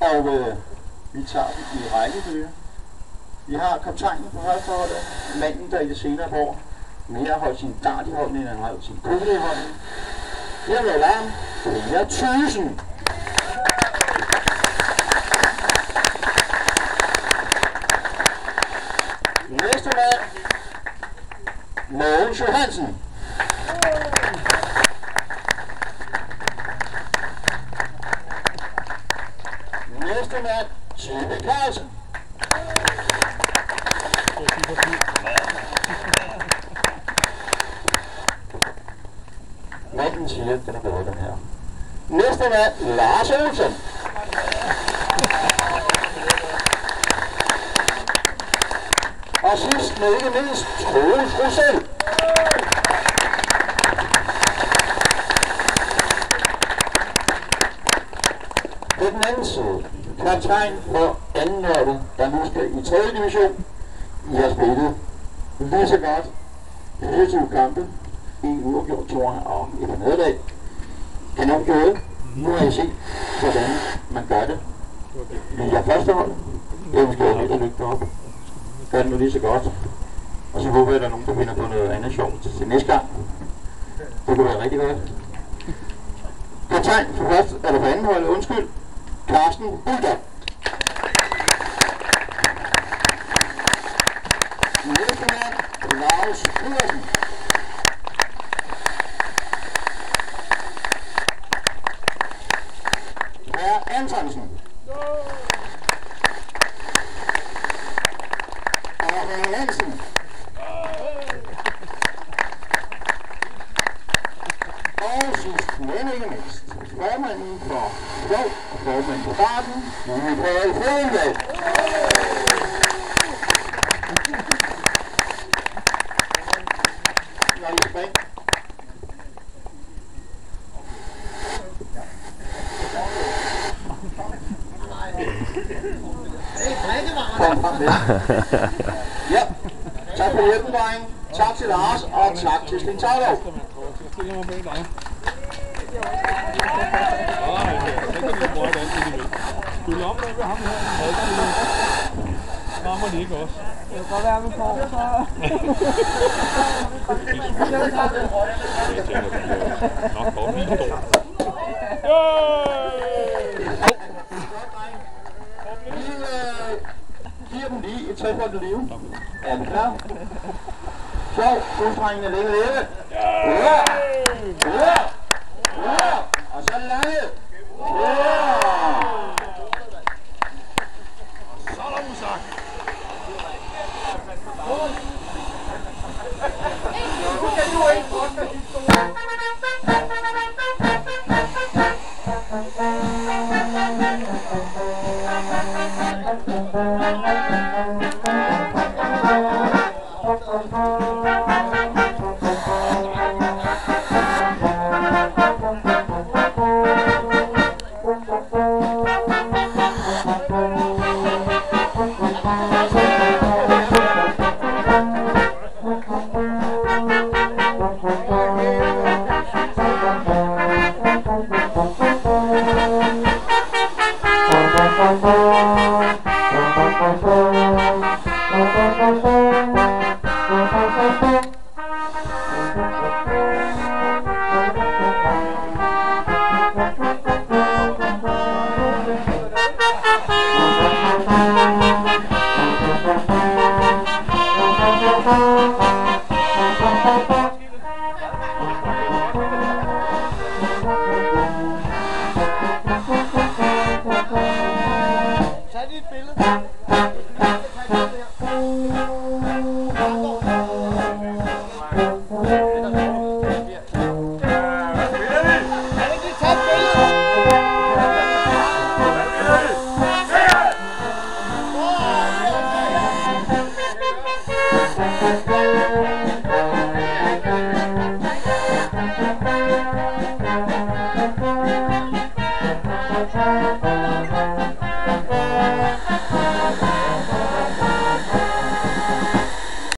Og vi tager dem i rækkefølge. Vi har kaptajnen på højforholdet, manden, der i det senere år mere har holdt sin dart i hånden, end han har holdt sin kugle i hånden. Her vil alarm, Peter 1000. Næste mand, Mogens Johansen. Næste mand, Tine Carlsen. Manden siger, at den er bedre, den her. Næste mand, Lars Olsen. Og sidst, men ikke mindst, Troels Rosell. På den anden side, kaptajn på anden nørde, der nu skal i 3. division. I har spillet lige så godt 24 kampe, en uafgjort toer og et nederlag. Kanon gået. Nu har I set, hvordan man gør det. Vi er førstehold. Jeg skal jo lidt at lykke op. Gør det nu lige så godt. Og så håber jeg, at der er nogen, der finder på noget andet sjovt til næste gang. Det kunne være rigtig godt. Kaptajn for første, eller for anden hold, undskyld. Carsten Bulldog. Næste mand, Lars Pedersen. Per Antonsen. Og Herre Hansen. Og sidst, men ikke mindst, formanden for Flov og formanden for Barten, Michael Fjelldal. Når I spring. Kom frem med. Ja, tak for hjælpen, drenge. Tak til Lars, og tak til Sten Tavlov. Skulle op med ham her. Rammer det ikke også? Det kan godt være, med på, så... Nok godt lige stå. Vi giver dem lige et trefoldigt liv. Er vi klar? Sjov, fuldstrengende længe leve. Ja!